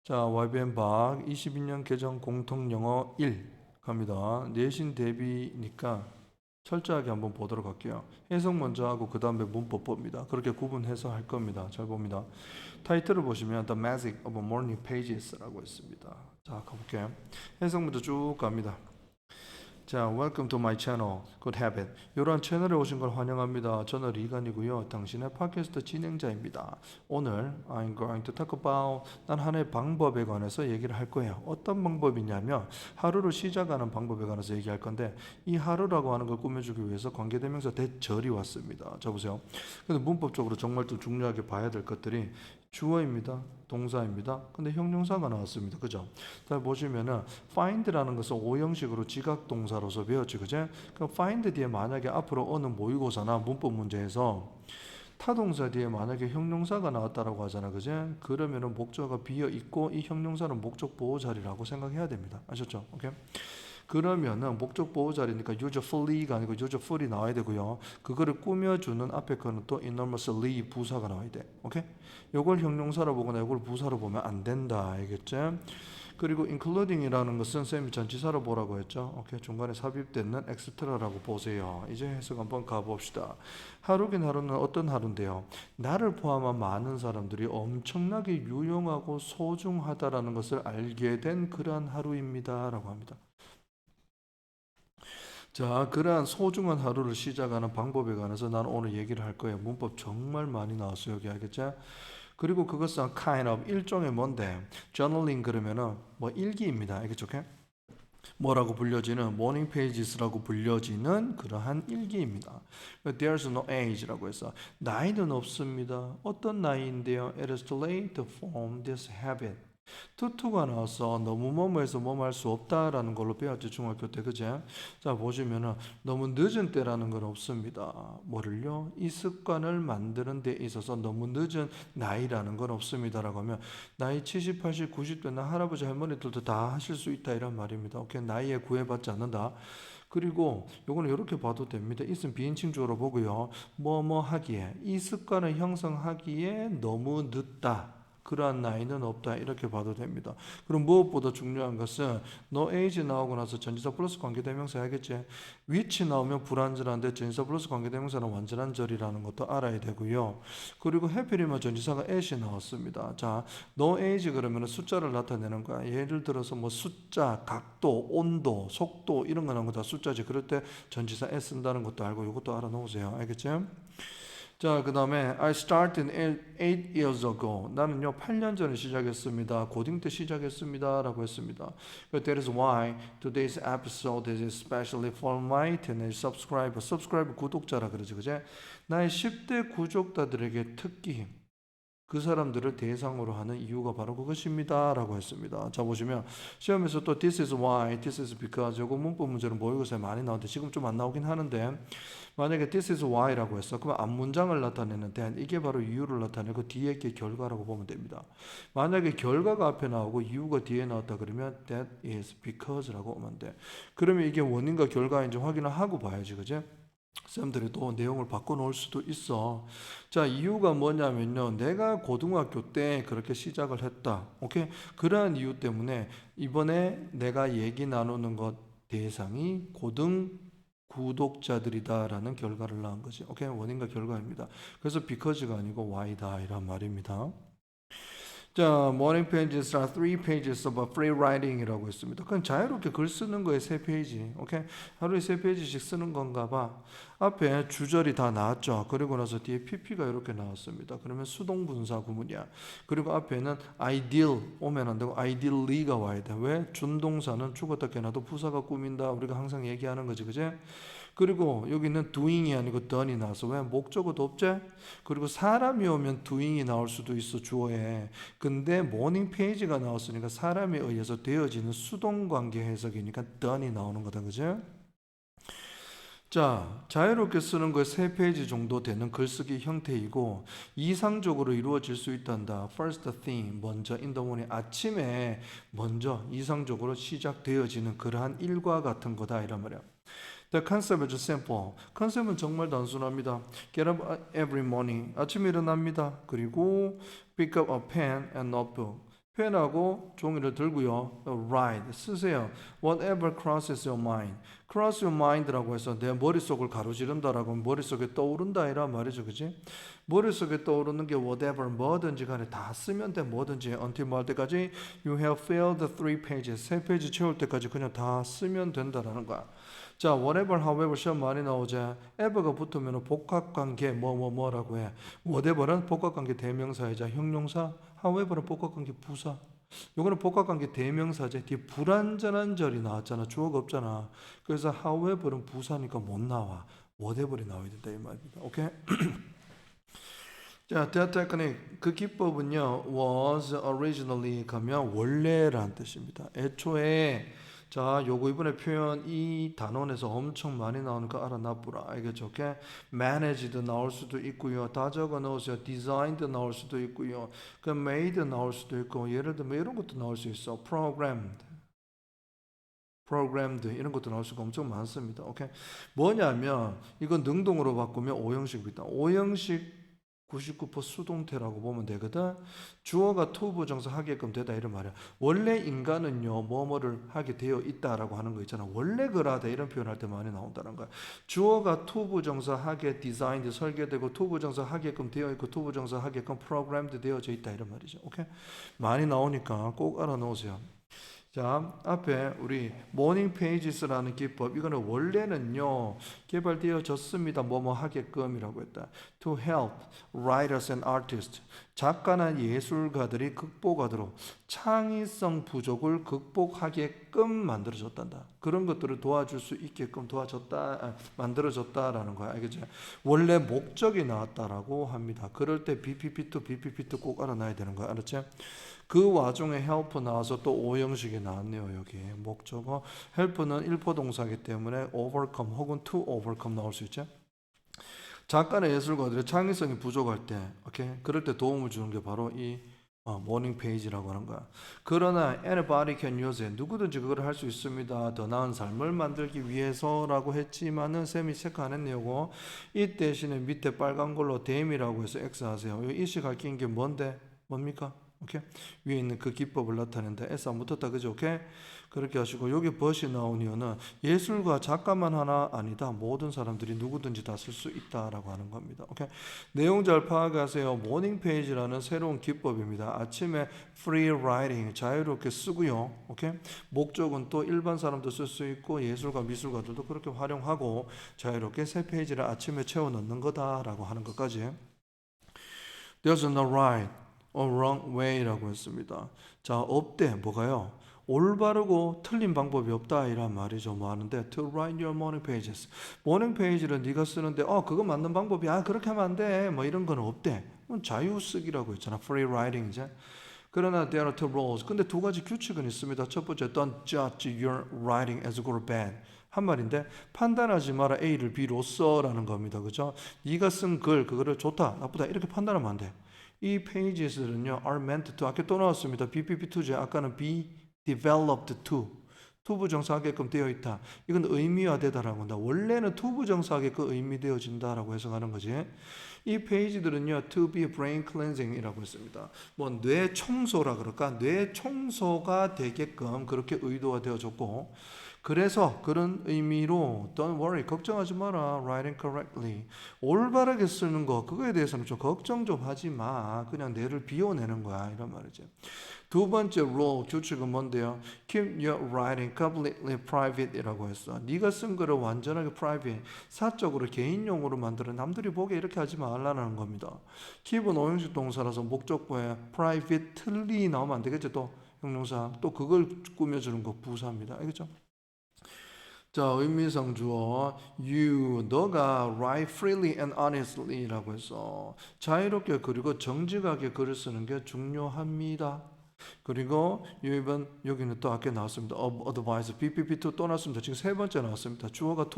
자, YBN 박 22년 개정 공통 영어 1 갑니다. 내신 대비니까 철저하게 한번 보도록 할게요. 해석 먼저 하고 그 다음에 문법 봅니다. 그렇게 구분해서 할 겁니다. 잘 봅니다. 타이틀을 보시면 The Magic of Morning Pages라고 있습니다. 자, 가볼게요. 해석 먼저 쭉 갑니다. 자, welcome to my channel. Good habit. 이러한 채널에 오신 걸 환영합니다. 저는 리간이고요. 당신의 팟캐스트 진행자입니다. 오늘 I'm going to talk about 난 하나의 방법에 관해서 얘기를 할 거예요. 어떤 방법이냐면 하루를 시작하는 방법에 관해서 얘기할 건데 이 하루라고 하는 걸 꾸며주기 위해서 관계대명사 대절이 왔습니다. 자, 보세요. 근데 문법적으로 정말 또 중요하게 봐야 될 것들이 주어입니다. 동사입니다. 근데 형용사가 나왔습니다. 그죠? 자, 보시면은 find라는 것은 오형식으로 지각 동사로서 배웠지. 그죠? 그럼 find 뒤에 만약에 앞으로 어느 모의고사나 문법 문제에서 타동사 뒤에 만약에 형용사가 나왔다라고 하잖아. 그죠? 그러면은 목적어가 비어 있고 이 형용사는 목적 보호 자리라고 생각해야 됩니다. 아셨죠? 오케이? 그러면은 목적 보호 자리니까 usually,가 아니고 usefully 나와야 되고요. 그거를 꾸며주는 앞에 거는 또 enormously 부사가 나와야 돼. 오케이? 요걸 형용사로 보거나 요걸 부사로 보면 안 된다. 알겠죠? 그리고 including이라는 것은 쌤이 전치사로 보라고 했죠. 오케이, 중간에 삽입되는 extra라고 보세요. 이제 해석 한번 가봅시다. 하루긴 하루는 어떤 하루인데요. 나를 포함한 많은 사람들이 엄청나게 유용하고 소중하다라는 것을 알게 된 그러한 하루입니다라고 합니다. 자, 그러한 소중한 하루를 시작하는 방법에 관해서 나는 오늘 얘기를 할 거예요. 문법 정말 많이 나왔어요. 여기 알겠죠? 그리고 그것은 kind of 일종의 뭔데? journaling 그러면은 뭐 일기입니다. 알겠죠? 뭐라고 불려지는 morning pages라고 불려지는 그러한 일기입니다. There's no age라고 해서 나이는 없습니다. 어떤 나이인데요? It is too late to form this habit. 투투가 나와서 너무 뭐뭐해서 뭐뭐 할 수 없다라는 걸로 배웠죠. 중학교 때. 그제? 자, 보시면은 너무 늦은 때라는 건 없습니다. 뭐를요? 이 습관을 만드는 데 있어서 너무 늦은 나이라는 건 없습니다라고 하면 나이 70, 80, 90대나 할아버지 할머니들도 다 하실 수 있다 이런 말입니다. 오케이? 나이에 구애받지 않는다. 그리고 요거는 이렇게 봐도 됩니다. 있으면 비인칭주어로 보고요. 뭐뭐 하기에 이 습관을 형성하기에 너무 늦다. 그러한 나이는 없다 이렇게 봐도 됩니다. 그럼 무엇보다 중요한 것은 no age 나오고 나서 전치사 플러스 관계대명사 해야겠지. which 나오면 불완전한데 전치사 플러스 관계대명사는 완전한 절이라는 것도 알아야 되고요. 그리고 해필이면 전치사가 at이 나왔습니다. 자, no age 그러면 숫자를 나타내는 거야. 예를 들어서 뭐 숫자, 각도, 온도, 속도 이런 거 나오는 거 다 숫자지. 그럴 때 전치사 at 쓴다는 것도 알고 이것도 알아놓으세요. 알겠지? 자, 그 다음에 I started 8 years ago. 나는요 8년 전에 시작했습니다. 고딩 때 시작했습니다 라고 했습니다. That is why today's episode is especially for my teenage subscriber. subscriber 구독자라 그러지, 그제? 나의 10대 구독자들에게 특히 그 사람들을 대상으로 하는 이유가 바로 그것입니다 라고 했습니다. 자, 보시면 시험에서 또 this is why, this is because 요거 문법 문제는 모의고사에 많이 나오는데 지금 좀 안 나오긴 하는데 만약에 this is why라고 했어. 그러면 앞문장을 나타내는 then 이게 바로 이유를 나타내고 뒤에 게 결과라고 보면 됩니다. 만약에 결과가 앞에 나오고 이유가 뒤에 나왔다 그러면 that is because라고 하면 돼. 그러면 이게 원인과 결과인지 확인을 하고 봐야지, 그제? 쌤들이 또 내용을 바꿔놓을 수도 있어. 자, 이유가 뭐냐면요. 내가 고등학교 때 그렇게 시작을 했다. 오케이? 그러한 이유 때문에 이번에 내가 얘기 나누는 것 대상이 고등 구독자들이다라는 결과를 낳은 거지. 오케이? 원인과 결과입니다. 그래서 because가 아니고 why다 이란 말입니다. 자, morning pages are 3 pages of free writing이라고 했습니다. 그건 자유롭게 글 쓰는 거에 3페이지. 오케이? 하루에 3페이지씩 쓰는 건가 봐. 앞에 주절이 다 나왔죠. 그리고 나서 뒤에 pp가 이렇게 나왔습니다. 그러면 수동분사 구문이야. 그리고 앞에는 ideal 오면 안 되고 ideally가 와야 돼. 왜? 준동사는 죽었다 깨나도 부사가 꾸민다. 우리가 항상 얘기하는 거지. 그제? 그리고 여기는 doing이 아니고 done이 나와서 왜? 목적어도 없지? 그리고 사람이 오면 doing이 나올 수도 있어 주어에. 근데 모닝 페이지가 나왔으니까 사람에 의해서 되어지는 수동관계 해석이니까 done이 나오는 거다. 그죠? 자, 자유롭게 쓰는 거에 3페이지 정도 되는 글쓰기 형태이고 이상적으로 이루어질 수 있단다. First thing, 먼저 in the morning, 아침에 먼저 이상적으로 시작되어지는 그러한 일과 같은 거다 이란 말이야. The concept is simple. 컨셉은 정말 단순합니다. Get up every morning. 아침에 일어납니다. 그리고 pick up a pen and notebook. 펜하고 종이를 들고요. write 쓰세요. Whatever crosses your mind. cross your mind라고 해서 내 머릿속을 가로지른다라고 머릿속에 떠오른다 이란 말이죠. 그지? 머릿속에 떠오르는 게 whatever 뭐든지 간에 다 쓰면 돼. 뭐든지 until 뭐 할 때까지 you have filled the 3 pages. 3페이지 채울 때까지 그냥 다 쓰면 된다라는 거야. 자, whatever, however 시험 많이 나오자. ever가 붙으면 복합관계 뭐라고 해. whatever는 복합관계 대명사이자 형용사, however는 복합관계 부사. 요거는 복합관계 대명사제. 뒤에 불완전한 절이 나왔잖아. 주어가 없잖아. 그래서 however는 부사니까 못 나와. whatever이 나와야 된다 이 말입니다. 오케이? 자, that technique 그 기법은요 was originally 가면 원래라는 뜻입니다. 애초에 자, 요거 이번에 표현 이 단원에서 엄청 많이 나오는 거 알아놔보라. 알겠죠? 오케이? managed 나올 수도 있고요. 다 적어 넣으세요. designed 나올 수도 있고요. 그 made 나올 수도 있고 예를 들면 이런 것도 나올 수 있어. programmed 이런 것도 나올 수가 엄청 많습니다. 오케이? 뭐냐면 이건 능동으로 바꾸면 오형식입니다. 오형식 99% 수동태라고 보면 되거든. 주어가 to 부정사 하게끔 되다 이런 말이야. 원래 인간은요 뭐뭐를 하게 되어 있다라고 하는 거 있잖아. 원래 그러하다 이런 표현할 때 많이 나온다는 거야. 주어가 to 부정사 하게 designed 설계되고 to 부정사 하게끔 되어 있고 to 부정사 하게끔 programmed 되어져 있다 이런 말이죠. 오케이? 많이 나오니까 꼭 알아놓으세요. 자, 앞에 우리 모닝 페이지스라는 기법 이거는 원래는요 개발되어졌습니다. 뭐뭐 하게끔이라고 했다. To help writers and artists 작가나 예술가들이 극복하도록 창의성 부족을 극복하게끔 만들어졌단다. 그런 것들을 도와줄 수 있게끔 만들어졌다라는 거야. 알겠죠? 원래 목적이 나왔다라고 합니다. 그럴 때 BPP2, BPP2 꼭 알아놔야 되는 거야. 알았죠? 그 와중에 help 나와서 또 오형식이 나왔네요. 여기 목적어 help는 일포동사이기 때문에 overcome 혹은 to overcome 나올 수 있죠. 작가나 예술가들의 창의성이 부족할 때, 오케이, 그럴 때 도움을 주는 게 바로 이 모닝 페이지라고 하는 거야. 그러나 anybody can use it. 누구든지 그걸 할 수 있습니다. 더 나은 삶을 만들기 위해서라고 했지만은 쌤이 체크 안 했네요. 이 대신에 밑에 빨간 걸로 them이라고 해서 X 하세요. 이 이시 가리킨 게 뭔데? 뭡니까? 오케이? 위에 있는 그 기법을 나타낸다. S 안 붙었다. 그죠? 오케이? 그렇게 하시고 여기 벗이 나온 이유는 예술가 작가만 하나 아니다. 모든 사람들이 누구든지 다 쓸 수 있다라고 하는 겁니다. 오케이? 내용 잘 파악하세요. 모닝 페이지라는 새로운 기법입니다. 아침에 free writing 자유롭게 쓰고요. 오케이? 목적은 또 일반 사람도 쓸 수 있고 예술가 미술가들도 그렇게 활용하고 자유롭게 새 페이지를 아침에 채워 넣는 거다라고 하는 것까지. There's no right or wrong way라고 했습니다. 자, 없대. 뭐가요? 올바르고 틀린 방법이 없다 이란 말이죠. 뭐 하는데 to write your morning pages. morning page를 네가 쓰는데 그거 맞는 방법이야. 그렇게 하면 안 돼. 뭐 이런 건 없대. 자유 쓰기라고 했잖아. free writing 이제. 그러나 there are two rules. 근데 두 가지 규칙은 있습니다. 첫 번째, don't judge your writing as good or bad. 한 말인데 판단하지 마라 A를 B로 써라는 겁니다. 그죠? 네가 쓴 글 그거를 좋다, 나쁘다 이렇게 판단하면 안 돼. 이 페이지에서는요 are meant to 아까 또 나왔습니다. BPP2죠. 아까는 be developed to 투부정사하게끔 되어 있다. 이건 의미화되다라고 한다. 원래는 투부정사하게끔 의미되어진다라고 해석하는 거지. 이 페이지들은요 to be brain cleansing이라고 했습니다. 뭐 뇌 청소라 그럴까? 뇌 청소가 되게끔 그렇게 의도가 되어졌고, 그래서 그런 의미로 don't worry 걱정하지 마라 writing correctly 올바르게 쓰는 거 그거에 대해서는 좀 걱정 좀 하지 마. 그냥 뇌를 비워내는 거야 이런 말이죠. 두 번째 rule 규칙은 뭔데요? Keep your writing completely private 이라고 했어. 네가 쓴 거를 완전하게 private 사적으로 개인용으로 만들어 남들이 보게 이렇게 하지 말라는 겁니다. keep은 오형식 동사라서 목적보에 privately 나오면 안 되겠죠. 또 형용사 또 그걸 꾸며주는 거 부사입니다. 알겠죠? 자, 의미상 주어 you 너가 write freely and honestly라고 해서 자유롭게 그리고 정직하게 글을 쓰는 게 중요합니다. 그리고 이번 여기는 또 아까 나왔습니다. advice BPP2 또 나왔습니다. 지금 세 번째 나왔습니다. 주어가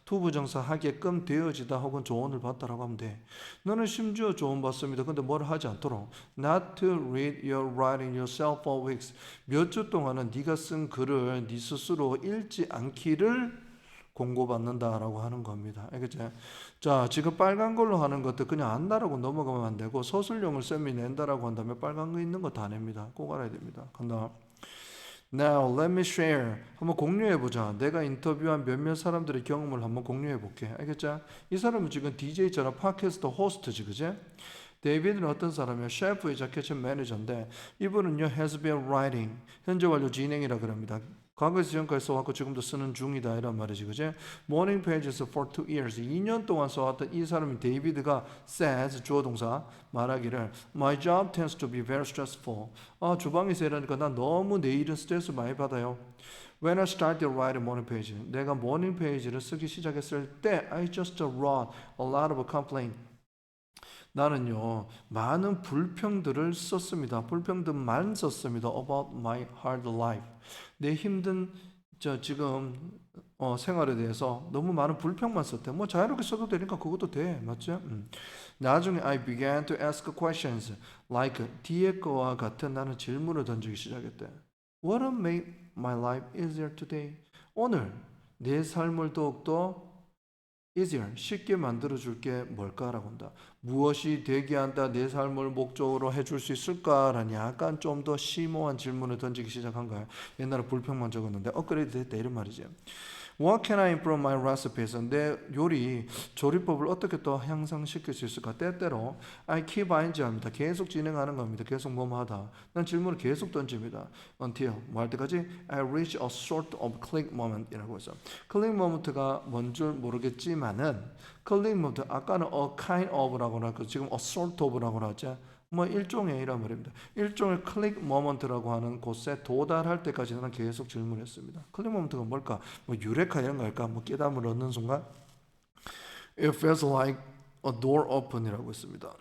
투부정사 하게끔 되어지다 혹은 조언을 받다라고 하면 돼. 너는 심지어 조언 받습니다. 근데 뭘 하지 않도록 not to read your writing yourself for weeks 몇 주 동안은 네가 쓴 글을 네 스스로 읽지 않기를 공고받는다라고 하는 겁니다. 알겠죠? 자, 지금 빨간 걸로 하는 것도 그냥 안다라고 넘어가면 안 되고 서술형을 쌤이 낸다라고 한다면 빨간 거 있는 거 다 냅니다. 꼭 알아야 됩니다. 간다. Now let me share. 한번 공유해 보자. 내가 인터뷰한 몇몇 사람들의 경험을 한번 공유해 볼게. 알겠죠? 이 사람은 지금 DJ처럼 팟캐스트 호스트지, 그제? 데이비드는 어떤 사람이야? 셰프이자 키친 매니저인데 이분은요 has been writing 현재 완료 진행이라 그럽니다. 과거에서 지금까지 써왔고 지금도 쓰는 중이다 이란 말이지, 그제? Morning pages for 2 years 2년 동안 써왔던 이 사람이 데이비드가 says 주어 동사 말하기를 My job tends to be very stressful. 주방에서 일하니까 난 너무 내 일은 스트레스 많이 받아요. When I started writing morning page 내가 morning page를 쓰기 시작했을 때 I just wrote a lot of complaint 나는요 많은 불평들을 썼습니다. 불평들만 썼습니다. About my hard life. 내 힘든 지금 생활에 대해서 너무 많은 불평만 썼대. 뭐 자유롭게 써도 되니까 그것도 돼, 맞죠? 나중에 I began to ask questions like 뒤에 거와 같은 나는 질문을 던지기 시작했대. What made my life easier today? 오늘 내 삶을 더욱더 easier, 쉽게 만들어줄 게 뭘까라고 한다. 무엇이 되게 한다, 내 삶을 목적으로 해줄 수 있을까라는 약간 좀 더 심오한 질문을 던지기 시작한 거야. 옛날에 불평만 적었는데 업그레이드 됐다 이런 말이지. What can I improve my recipes? 내 요리 조리법을 어떻게 더 향상시킬 수 있을까? 때때로 I keep ing합니다. 계속 진행하는 겁니다. 계속 뭐하다. 난 질문을 계속 던집니다. Until 뭐 할 때까지 I reach a sort of click moment이라고 해서 click moment가 뭔 줄 모르겠지만은 click moment 아까는 a kind of라고 나왔고 지금 a sort of라고 나왔죠. 뭐 일종의 이란 말입니다. 일종의 클릭 모먼트라고 하는 곳에 도달할 때까지 는 계속 질문했습니다. 클릭 모먼트가 뭘까? 뭐 유레카 이런 걸까? 뭐 깨달음을 얻는 순간 It feels like a door open이라고 했습니다.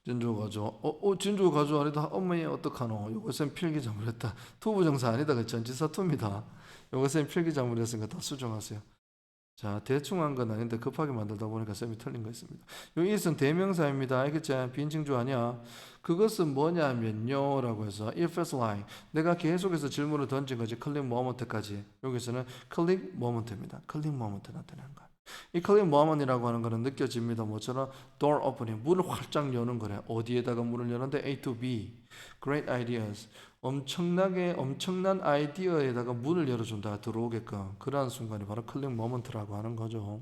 진주 가져. 진주 가져 아니다. 어머니 어떡하노? 요것은 필기작물했다. 투부정사 아니다. 그 전치사투입니다. 요것은 필기작물했으니까 다 수정하세요. 자, 대충 한 건 아닌데 급하게 만들다 보니까 쌤이 틀린 거 있습니다. 요 it은 대명사입니다. 알겠지? 빈증주 아니야. 그것은 뭐냐면요 라고 해서 if it's like 내가 계속해서 질문을 던진 거지. 클릭 모먼트까지. 여기서는 클릭 모먼트입니다. 클릭 모먼트 나타나는 거. 이 클릭 모먼이라고 하는 거는 느껴집니다. 뭐처럼 door opening 문을 활짝 여는 거래. 어디에다가 문을 여는데 A to B. Great ideas. 엄청난 아이디어에다가 문을 열어준다. 들어오게끔. 그러한 순간이 바로 클릭 모먼트라고 하는 거죠.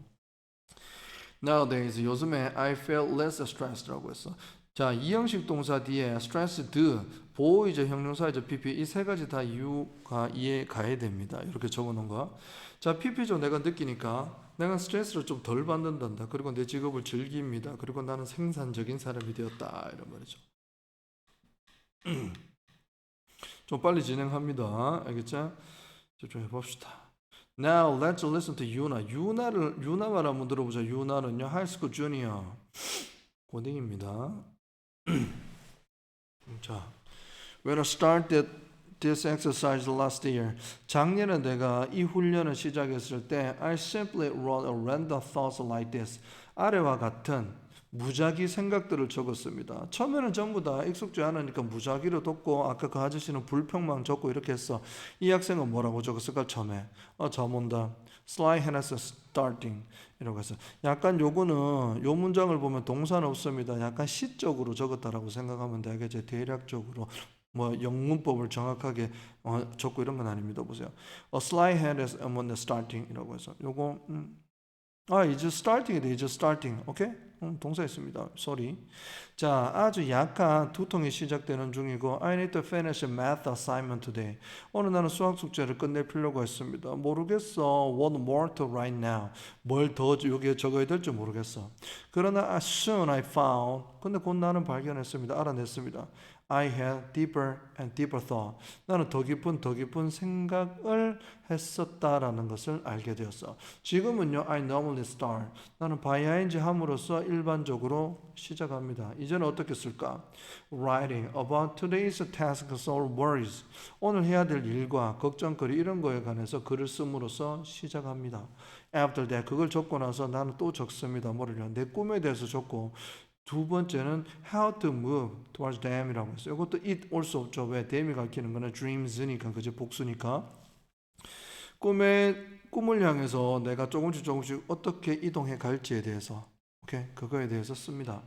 Nowadays 요즘에 I feel less stressed라고 했어. 자, 이형식 동사 뒤에 stressed, 보호이자 형용사이자 PP 이 세 가지 다 이유가 이해 가야 됩니다. 이렇게 적어놓은 거. 자, PP죠. 내가 느끼니까 내가 스트레스를 좀 덜 받는단다. 그리고 내 직업을 즐깁니다. 그리고 나는 생산적인 사람이 되었다. 이런 말이죠. 좀 빨리 진행합니다. 알겠죠? 집중해 봅시다. Now let's listen to 유나. 유나 말 한번 들어보자. 유나는요 하이스쿨 주니어 고딩입니다. 자, when I started this exercise last year, 작년에 내가 이 훈련을 시작했을 때, I simply wrote a random thoughts like this. 아래와 같은 무작위 생각들을 적었습니다. 처음에는 전부 다 익숙지 않으니까 무작위로 적고 아까 그 아저씨는 불평만 적고 이렇게 했어. 이 학생은 뭐라고 적었을까 처음에? 저문다. Sly Hannah's starting 이라고 해서 약간 요거는 요 문장을 보면 동사는 없습니다. 약간 시적으로 적었다라고 생각하면 되겠죠. 대략적으로 뭐 영문법을 정확하게 적고 이런 건 아닙니다. 보세요. A sly hand is among the starting 이라고 해서 요거 it's starting이다. it's starting. 오케이? 동사 있습니다. sorry. 자, 아주 약간 두통이 시작되는 중이고 I need to finish a math assignment today. 오늘 나는 수학 숙제를 끝낼 필요가 있습니다. 모르겠어. What more to write now? 뭘 더 여기에 적어야 될지 모르겠어. 그러나 as soon I found 근데 곧 나는 발견했습니다. 알아냈습니다. I had deeper and deeper thought. 나는 더 깊은 생각을 했었다라는 것을 알게 되었어. 지금은요, I normally start. 나는 by ing 함으로써 일반적으로 시작합니다. 이제는 어떻게 쓸까? Writing about today's tasks or worries. 오늘 해야 될 일과 걱정거리 이런 거에 관해서 글을 씀으로써 시작합니다. After that, 그걸 적고 나서 나는 또 적습니다. 뭐를요? 내 꿈에 대해서 적고 두 번째는 how to move towards them이라고 했어요. 이것도 it 올 수 없죠. 왜? them이 가리키는 거는 dreams니까 그죠? 복수니까. 꿈에 꿈을 향해서 내가 조금씩 어떻게 이동해 갈지에 대해서 오케이? 그거에 대해서 씁니다.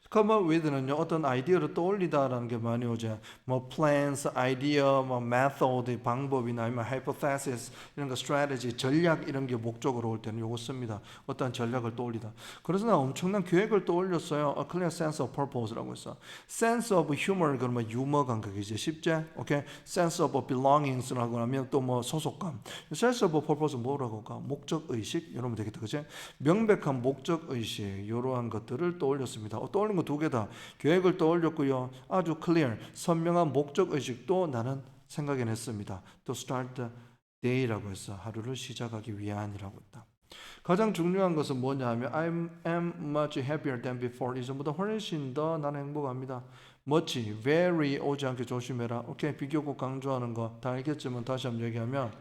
come up with는요 어떤 아이디어를 떠올리다라는 게 많이 오죠. 뭐 plans, idea, 뭐 method, 방법이나 아니면 hypothesis 이런 거 strategy, 전략 이런 게 목적으로 올 때는 요거 씁니다. 어떤 전략을 떠올리다. 그래서 나 엄청난 계획을 떠올렸어요. A clear sense of purpose라고 했어. sense of humor 그러면 유머 감각이지 쉽지? 오케이. sense of belongings라고 하면 또 뭐 소속감. sense of purpose 뭐라고 할까? 목적 의식 이러면 되겠다, 그치? 명백한 목적 의식 이러한 것들을 떠올렸습니다. 떠올린 거 두 개다. 계획을 떠올렸고요. 아주 clear, 선명한 목적 의식도 나는 생각해냈습니다. 또 start the day라고 했어. 하루를 시작하기 위한이라고 했다. 가장 중요한 것은 뭐냐 하면 I am much happier than before. 이전보다 훨씬 더 나는 행복합니다. much, very 오지 않게 조심해라. 오케이, 비교고 강조하는 거 다 알겠지만 다시 한번 얘기하면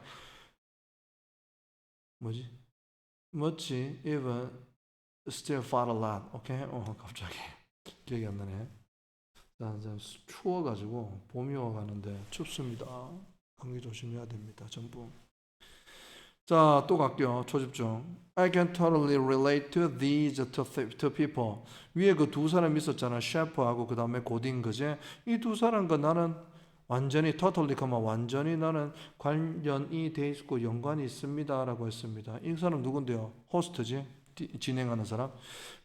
뭐지? much, even, still far a lot. 오케이? 갑자기 기억이 안 나네. 자, 추워가지고 봄이 와가는데 춥습니다. 감기 조심해야 됩니다. 전부. 자, 또 갈게요. 초집중. I can totally relate to these two people. 위에 그 두 사람 있었잖아. 셰프하고 그 다음에 고딩 그제. 이 두 사람과 나는 완전히 totally 그만 완전히 나는 관련이 돼 있고 연관이 있습니다라고 했습니다. 이 사람 누군데요? 호스트지. 진행하는 사람.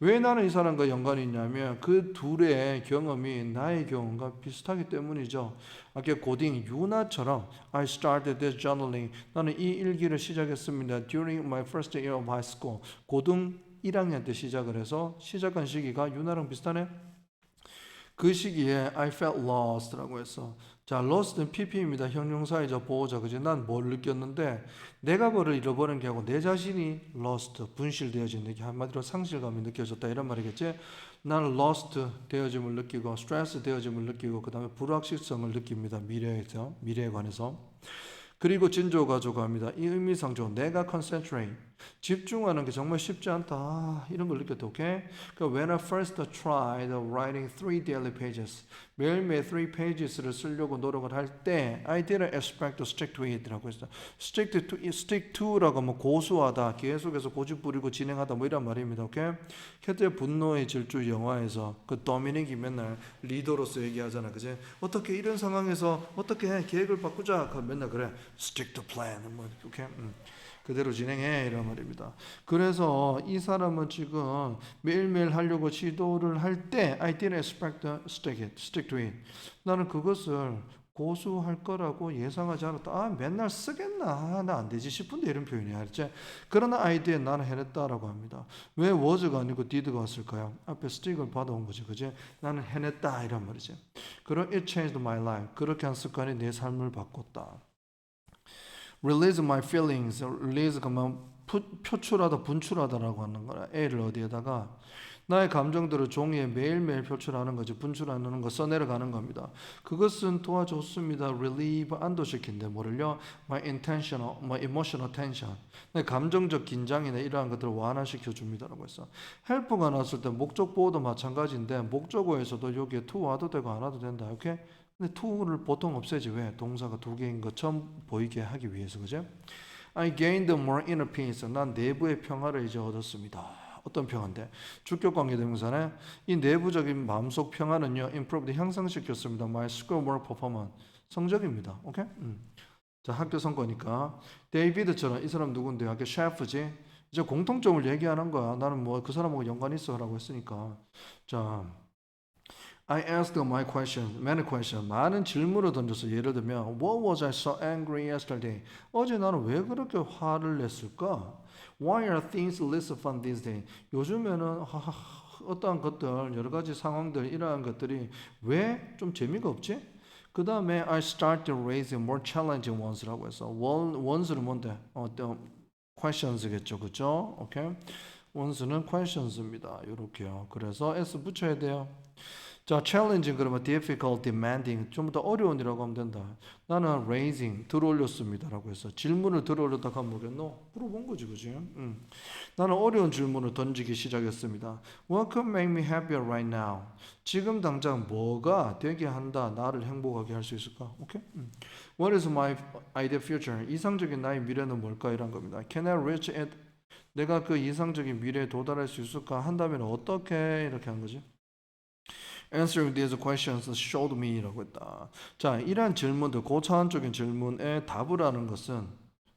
왜 나는 이 사람과 연관이 있냐면 그 둘의 경험이 나의 경험과 비슷하기 때문이죠. 아까 고딩 유나처럼 I started this journaling. 나는 이 일기를 시작했습니다. During my first year of high school. 고등 1학년 때 시작을 해서 시작한 시기가 유나랑 비슷하네. 그 시기에 I felt lost라고 했어. 자, lost는 pp입니다. 형용사이자 보호자. 그지? 난 뭘 느꼈는데 내가 뭐를 잃어버린 게 아니고 내 자신이 lost, 분실되어진 게 한마디로 상실감이 느껴졌다 이런 말이겠지? 나는 lost 되어짐을 느끼고 stress 되어짐을 느끼고 그 다음에 불확실성을 느낍니다. 미래에 관해서. 그리고 진조 가져갑니다. 이 의미상 좋은 내가 concentrate 집중하는 게 정말 쉽지 않다. 이런 걸 느꼈다. 오케이? 그러니까 when I first tried writing 3 daily pages 매일매일 3 pages를 쓰려고 노력을 할 때 I didn't expect to stick to it라고 했어. stick to라고 하면 고수하다. 계속해서 고집 부리고 진행하다 뭐 이런 말입니다. 오케이? 캐트의 분노의 질주 영화에서 그 도미닉이 맨날 리더로서 얘기하잖아. 그지? 어떻게 이런 상황에서 어떻게 해? 계획을 바꾸자. 맨날 그래. stick to plan. 뭐 오케이? 그대로 진행해 이런 말입니다. 그래서 이 사람은 지금 매일매일 하려고 시도를 할 때 I didn't expect to stick to it. 나는 그것을 고수할 거라고 예상하지 않았다. 아, 맨날 쓰겠나? 나 안 되지 싶은데 이런 표현이야. 알지? 그러나 아이디에 나는 해냈다라고 합니다. 왜 was가 아니고 did가 왔을까요? 앞에 stick을 받아온 거지. 그지? 나는 해냈다 이란 말이지. 그럼 it changed my life. 그렇게 한 습관이 내 삶을 바꿨다. Release my feelings. Release 그러면 표출하다, 분출하다라고 하는 거라. A를 어디에다가 나의 감정들을 종이에 매일매일 표출하는 거지. 분출하는 거 써내려가는 겁니다. 그것은 도와줬습니다. Relieve 안도시킨데 뭐를요? My intentional, my emotional tension. 내 감정적 긴장이나 이러한 것들을 완화시켜 줍니다라고 했어. help가 나왔을 때 목적 보호도 마찬가지인데 목적어에서도 여기에 to 와도 되고 안 와도 된다. 오케이? 근데 to를 보통 없애지. 왜? 동사가 두 개인 것처럼 보이게 하기 위해서. 그죠? I gained more inner peace. 난 내부의 평화를 이제 얻었습니다. 어떤 평화인데? 주격 관계 대명사네. 이 내부적인 마음속 평화는요. improved 향상시켰습니다. My schoolwork performance. 성적입니다. 오케이? 자, 학교 성과니까. 데이비드처럼 이 사람 누군데요? 학교 셰프지. 이제 공통점을 얘기하는 거야. 나는 뭐 그 사람하고 연관이 있어라고 했으니까. 자, I asked my questions, many questions. 많은 질문을 던져서 예를 들면 What was I so angry yesterday? 어제 나는 왜 그렇게 화를 냈을까? Why are things less fun these days? 요즘에는 어떠한 것들, 여러 가지 상황들, 이러한 것들이 왜 좀 재미가 없지? 그 다음에 I started raising more challenging ones라고 해서 ones는 뭔데? 어떤 questions겠죠, 그죠? 오케이? ones는 questions입니다. 이렇게요. 그래서 s 붙여야 돼요. 자, challenging 그러면 difficult, demanding 좀 더 어려운 이라고 하면 된다. 나는 raising 들어올렸습니다라고 해서 질문을 들어올렸다 하면 뭐겠노? 물어본 거지, 그지? 나는 어려운 질문을 던지기 시작했습니다. What could make me happier right now? 지금 당장 뭐가 되게 한다 나를 행복하게 할 수 있을까? 오케이? What is my ideal future? 이상적인 나의 미래는 뭘까? 이런 겁니다. Can I reach it? 내가 그 이상적인 미래에 도달할 수 있을까? 한다면 어떻게 이렇게 한 거지? Answering these questions showed me라고 했다. 자, 이러한 질문들, 고차원적인 질문에 답을 하는 것은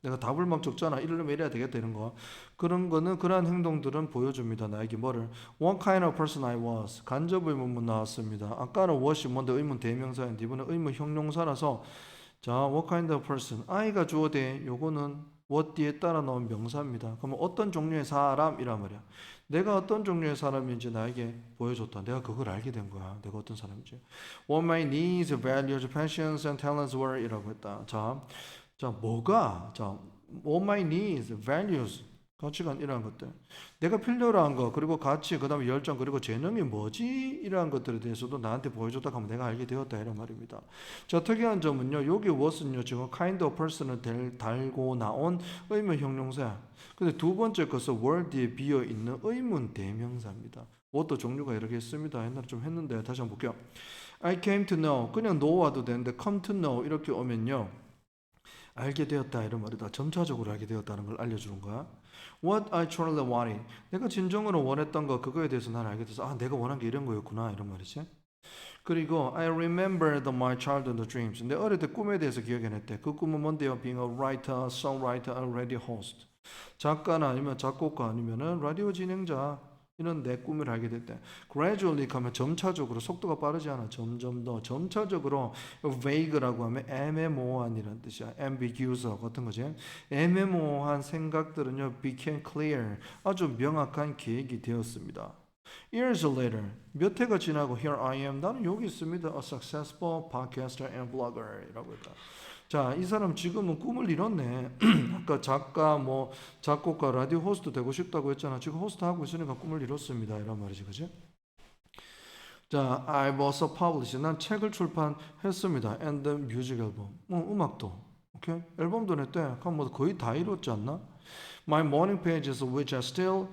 내가 답을 막 적잖아. 이러려면 이래야 되겠다 이런 거. 그런 거는 그러한 행동들은 보여줍니다. 나에게 뭐를? What kind of person I was. 간접 의문문 나왔습니다. 아까는 what이 뭔데 의문 대명사인데 이번에 의문 형용사라서 자, what kind of person. I가 주어대 요거는 what 뒤에 따라 나온 명사입니다. 그러면 어떤 종류의 사람이란 말이야. 내가 어떤 종류의 사람인지 나에게 보여줬다. 내가 그걸 알게 된 거야. 내가 어떤 사람인지. What my needs, values, passions, and talents were 이라고 했다. 자, 뭐가? 자, what my needs, values, 가치관 이러한 것들. 내가 필요로 한 거, 그리고 가치, 그 다음에 열정, 그리고 재능이 뭐지? 이러한 것들에 대해서도 나한테 보여줬다 하면 내가 알게 되었다 이런 말입니다. 자, 특이한 점은요. 여기 what은요. 지금 kind of person을 달고 나온 의문 형용사. 근데 두 번째 것은 were 뒤에 비어있는 의문 대명사입니다. what도 종류가 여러 개 있습니다. 옛날에 좀 했는데 다시 한번 볼게요. I came to know. 그냥 know 와도 되는데 come to know 이렇게 오면요. 알게 되었다 이런 말이다. 점차적으로 알게 되었다는 걸 알려주는 거야. What I truly wanted. 내가 진정으로 원했던 거 그거에 대해서 난 알게 돼서 아 내가 원한 게 이런 거였구나 이런 말이지. 그리고 I remembered my childhood dreams. 내 어릴 때 꿈에 대해서 기억해냈대. 그 꿈은 뭔데요? Being a writer, songwriter, a radio host. 작가나 아니면 작곡가 아니면은 라디오 진행자 이런 내 꿈을 알게 됐대. Gradually 하면 점차적으로 속도가 빠르지 않아. 점점 더 점차적으로 vague라고 하면 애매모호한이라는 뜻이야. ambiguous 같은 거지. 애매모호한 생각들은요 became clear. 아주 명확한 계획이 되었습니다. Years later, 몇 해가 지나고 here I am. 나는 여기 있습니다. A successful podcaster and blogger이라고 했다. 자, 이 사람 지금은 꿈을 이뤘네. 아까 작가, 작곡가, 라디오 호스트 되고 싶다고 했잖아. 지금 호스트 하고 있으니까 꿈을 이뤘습니다. 이런 말이지, 그지? 자, I was published. 난 책을 출판했습니다. And the music album. 음악도. 오케이? 앨범도 냈대. 그럼 뭐 거의 다 이뤘지 않나? My morning pages, which I still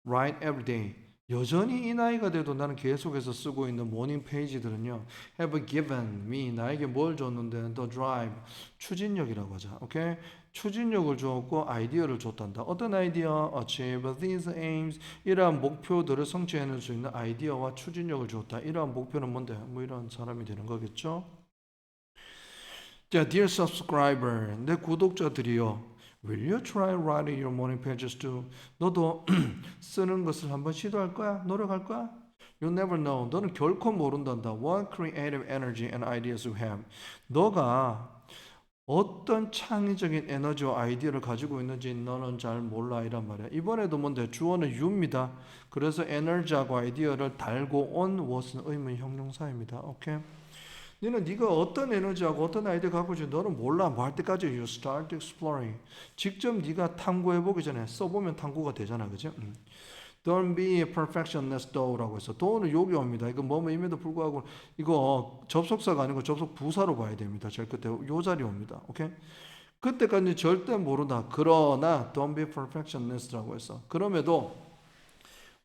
write every day. 여전히 이 나이가 돼도 나는 계속해서 쓰고 있는 모닝 페이지들은요. Have given me 나에게 뭘 줬는데 the drive 추진력이라고 하자. 오케이? 추진력을 주었고 아이디어를 줬단다. 어떤 아이디어? Achieve these aims 이러한 목표들을 성취해낼 수 있는 아이디어와 추진력을 줬다. 이러한 목표는 뭔데? 뭐 이런 사람이 되는 거겠죠? 자, dear subscriber, 내 구독자들이요. Will you try writing your morning pages too? 너도 쓰는 것을 한번 시도할 거야? 노력할 거야? You never know. 너는 결코 모른단다. What creative energy and ideas you have. 너가 어떤 창의적인 에너지와 아이디어를 가지고 있는지 너는 잘 몰라 이란 말이야. 이번에도 뭔데? 주어는 you입니다. 그래서 에너지하고 아이디어를 달고 온 what은 의문 형용사입니다. 오케이? 너는 네가 어떤 에너지하고 어떤 아이디어 갖고 있는지 너는 몰라. 뭐 할 때까지 you start exploring. 직접 네가 탐구해보기 전에 써보면 탐구가 되잖아. 그죠? Don't be a perfectionist though라고 해서 do는 여기 옵니다. 이거 뭐뭐임에도 불구하고 이거 접속사가 아니고 접속 부사로 봐야 됩니다. 제일 끝에 요 자리 옵니다. 오케이? 그때까지 절대 모른다. 그러나 don't be perfectionist라고 했어. 그럼에도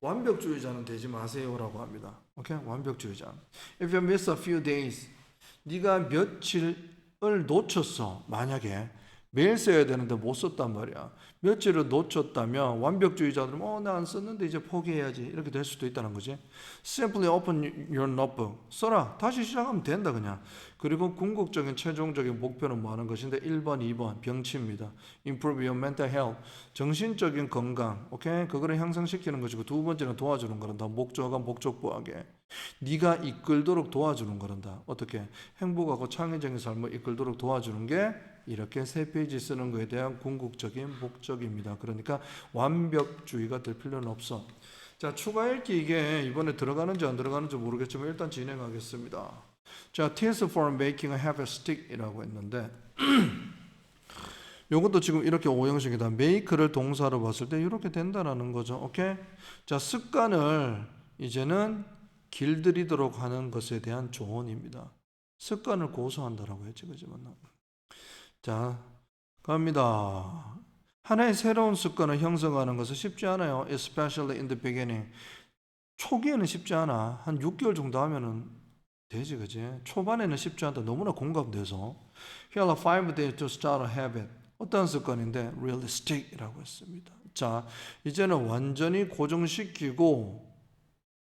완벽주의자는 되지 마세요라고 합니다. 오케이? 완벽주의자. If you miss a few days 네가 며칠을 놓쳤어. 만약에 매일 써야 되는데 못 썼단 말이야. 며칠을 놓쳤다면 완벽주의자들은 나 안 썼는데 이제 포기해야지 이렇게 될 수도 있다는 거지. Simply open your notebook. 써라. 다시 시작하면 된다 그냥. 그리고 궁극적인 최종적인 목표는 뭐 하는 것인데 1번, 2번 병치입니다. Improve your mental health. 정신적인 건강. 오케이? 그거를 향상시키는 것이고 두 번째는 도와주는 거란다. 목적과 목적부하게. 네가 이끌도록 도와주는 거란다. 어떻게? 행복하고 창의적인 삶을 이끌도록 도와주는 게 이렇게 3페이지 쓰는 거에 대한 궁극적인 목적입니다. 그러니까 완벽주의가 될 필요는 없어. 자, 추가 읽기 이게 이번에 들어가는지 안 들어가는지 모르겠지만 일단 진행하겠습니다. 자, tips for making a habit stick 이라고 했는데 요것도 지금 이렇게 오형식이다. make를 동사로 봤을 때 이렇게 된다라는 거죠. 오케이? 자, 습관을 이제는 길들이도록 하는 것에 대한 조언입니다. 습관을 고수한다라고 했지, 그지만. 자, 갑니다. 하나의 새로운 습관을 형성하는 것은 쉽지 않아요. Especially in the beginning. 초기에는 쉽지 않아. 한 6개월 정도 하면은 되지, 그지? 초반에는 쉽지 않다. 너무나 공감돼서. Here are 5 days to start a habit. 어떤 습관인데? Realistic이라고 했습니다. 자, 이제는 완전히 고정시키고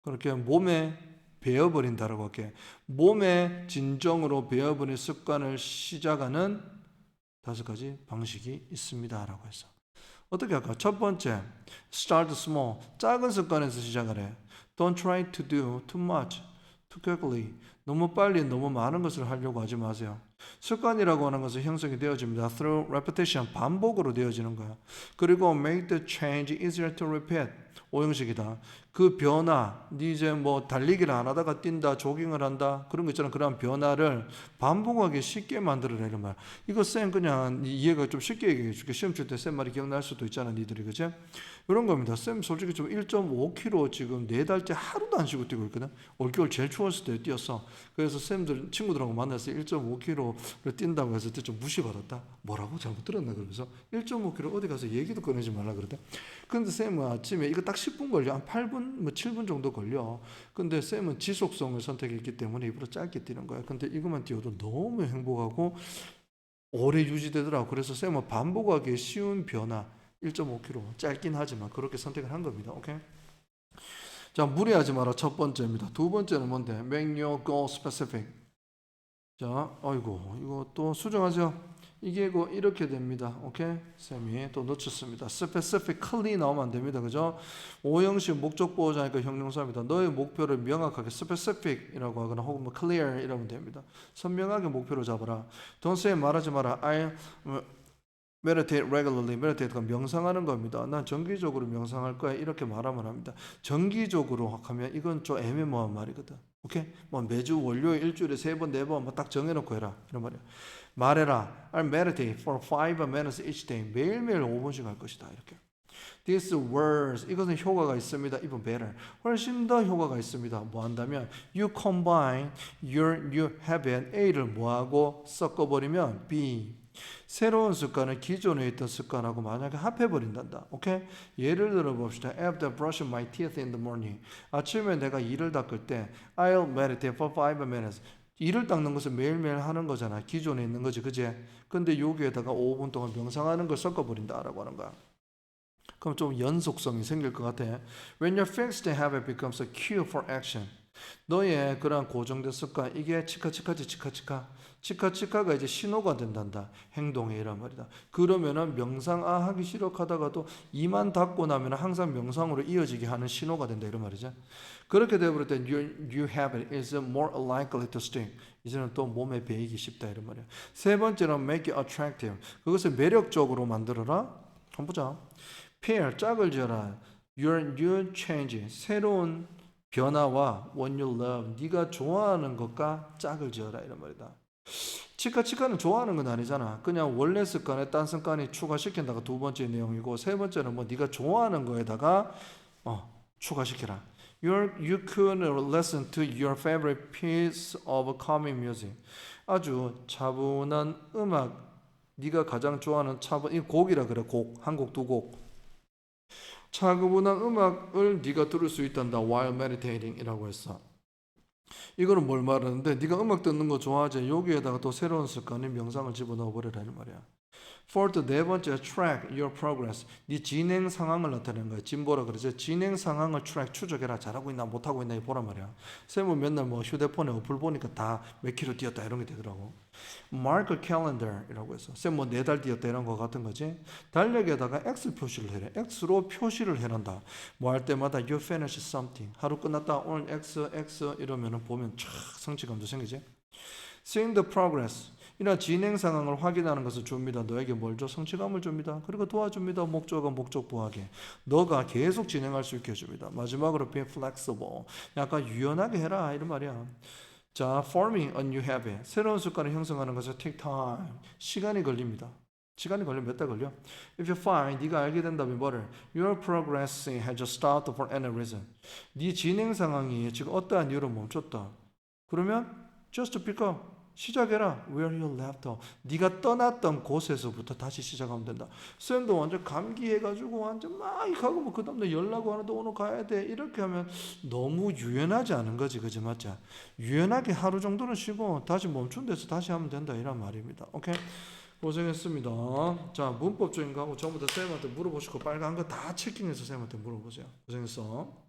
그렇게 몸에 배어버린다라고 할게. 몸에 진정으로 배어버린 습관을 시작하는 5가지 방식이 있습니다라고 했어. 어떻게 할까? 첫 번째, start small. 작은 습관에서 시작하래. Don't try to do too much, too quickly. 너무 빨리 너무 많은 것을 하려고 하지 마세요. 습관이라고 하는 것은 형성이 되어집니다. Through repetition, 반복으로 되어지는 거야. 그리고 make the change easier to repeat. 오형식이다. 그 변화, 네 이제 뭐 달리기를 안 하다가 뛴다, 조깅을 한다, 그런 거 있잖아. 그런 변화를 반복하기 쉽게 만들어내는 말. 이거 쌤 그냥 이해가 좀 쉽게 얘기해 줄게. 시험 칠 때 쌤 말이 기억날 수도 있잖아, 니들이, 그치? 이런 겁니다. 쌤 솔직히 좀 1.5km 지금 4달째 하루도 안 쉬고 뛰고 있거든. 올겨울 제일 추웠을 때 뛰었어. 그래서 쌤들 친구들하고 만나서 1.5km를 뛴다고 해서 좀 무시받았다. 뭐라고 잘못 들었나 그러면서 1.5km 어디 가서 얘기도 꺼내지 말라 그러대. 근데 쌤은 아침에 이거 딱 10분 걸려. 한 8분 뭐 7분 정도 걸려. 근데 쌤은 지속성을 선택했기 때문에 일부러 짧게 뛰는 거야. 근데 이것만 뛰어도 너무 행복하고 오래 유지되더라고. 그래서 쌤은 반복하기 쉬운 변화 1.5km 짧긴 하지만 그렇게 선택을 한 겁니다. 오케이? 자, 무리하지 마라. 첫 번째입니다. 두 번째는 뭔데? Make your goal specific. 자, 아이고 이거 또 수정하죠. 이게 이렇게 됩니다. 오케이? 쌤이 또 놓쳤습니다. specifically 나오면 안 됩니다. 그죠? 오형식 목적 보호자니까 형용사입니다. 너의 목표를 명확하게 specific이라고 하거나 혹은 뭐 clear 이러면 됩니다. 선명하게 목표를 잡아라. Don't say 말하지 마라. I meditate regularly. meditate가 명상하는 겁니다. 난 정기적으로 명상할 거야. 이렇게 말하면 합니다. 정기적으로 하면 이건 좀 애매모호한 말이거든. 오케이? 뭐 매주 월요일 일주일에 3번, 4번 뭐 딱 정해놓고 해라. 이런 말이야. 말해라. I'll meditate for 5 minutes each day. 매일매일 5분씩 할 것이다. 이렇게. These words, 이것은 효과가 있습니다. even better. 훨씬 더 효과가 있습니다. 뭐 한다면 you combine your new habit A를 뭐하고 섞어버리면 B. 새로운 습관은 기존에 있던 습관하고 만약에 합해버린단다. 오케이? 예를 들어 봅시다. After brushing my teeth in the morning. 아침에 내가 이를 닦을 때 I'll meditate for 5 minutes. 이를 닦는 것은 매일매일 하는 거잖아. 기존에 있는 거지. 그지? 근데 여기에다가 5분 동안 명상하는 걸 섞어버린다라고 하는 거야. 그럼 좀 연속성이 생길 것 같아. When your fixed habit becomes a cue for action. 너의 그런 고정된 습관, 이게 치카치카지 치카치카가 이제 신호가 된단다. 행동에 이란 말이다. 그러면은 명상 하기 싫어 하다가도 이만 닫고 나면 항상 명상으로 이어지게 하는 신호가 된다. 이런 말이죠. 그렇게 되어버릴 때 new habit is more likely to stick. 이제는 또 몸에 배이기 쉽다. 이런 말이야. 세 번째는 make it attractive. 그것을 매력적으로 만들어라. 한번 보자. pair, 짝을 지어라. your new change, 새로운 변화와 what you love, 네가 좋아하는 것과 짝을 지어라. 이런 말이다. 치카치카는 좋아하는 건 아니잖아. 그냥 원래 습관에 딴 습관이 추가시킨다가 두 번째 내용이고, 세 번째는 뭐 네가 좋아하는 거에다가 추가시키라. You could listen to your favorite piece of calming music. 아주 차분한 음악, 네가 가장 좋아하는 이 곡이라 그래. 곡, 한 곡, 두 곡. 차분한 음악을 네가 들을 수 있단다. while meditating 이라고 했어. 이거는 뭘 말하는데, 네가 음악 듣는 거 좋아하지? 여기에다가 또 새로운 습관인 명상을 집어넣어 버리라는 말이야. Fourth, 네 번째, track your progress. 네 진행 상황을 나타내는 거야. 진보라 그러죠. 진행 상황을 추적해라. 잘하고 있나 못하고 있나 보란 말이야. 쌤은 맨날 뭐 휴대폰에 어플 보니까 다 몇 킬로 뛰었다 이런 게 되더라고. Mark a calendar이라고 해서 쌤 뭐 4달 뛰었다 이런 거 같은 거지. 달력에다가 X 표시를 해라. X로 표시를 해란다. 뭐 할 때마다 you finish something. 하루 끝났다. 오늘 X 이러면은 보면 촥 성취감도 생기지. Seeing the progress. 이런 진행 상황을 확인하는 것을 줍니다. 너에게 뭘 줘? 성취감을 줍니다. 그리고 도와줍니다. 목적은 목적부하게. 너가 계속 진행할 수 있게 해줍니다. 마지막으로 be flexible. 약간 유연하게 해라. 이런 말이야. 자, forming a new habit. 새로운 습관을 형성하는 것을 take time. 시간이 걸립니다. 시간이 걸려 몇 달 걸려. If you find 네가 알게 된다면 뭐를 Your progressing has just stopped for any reason. 네 진행 상황이 지금 어떠한 이유로 멈췄다. 그러면 just pick up. 시작해라. Where you left off. 네가 떠났던 곳에서부터 다시 시작하면 된다. 쌤도 완전 감기해가지고 완전 막 하고 뭐 그 다음날 연락 하는데 오늘 가야 돼. 이렇게 하면 너무 유연하지 않은 거지, 그지 맞지? 유연하게 하루 정도는 쉬고 다시 멈춘 데서 다시 하면 된다 이란 말입니다. 오케이? 고생했습니다. 자, 문법적인 거 하고 전부 다 쌤한테 물어보시고 빨간 거 다 체킹해서 쌤한테 물어보세요. 고생했어.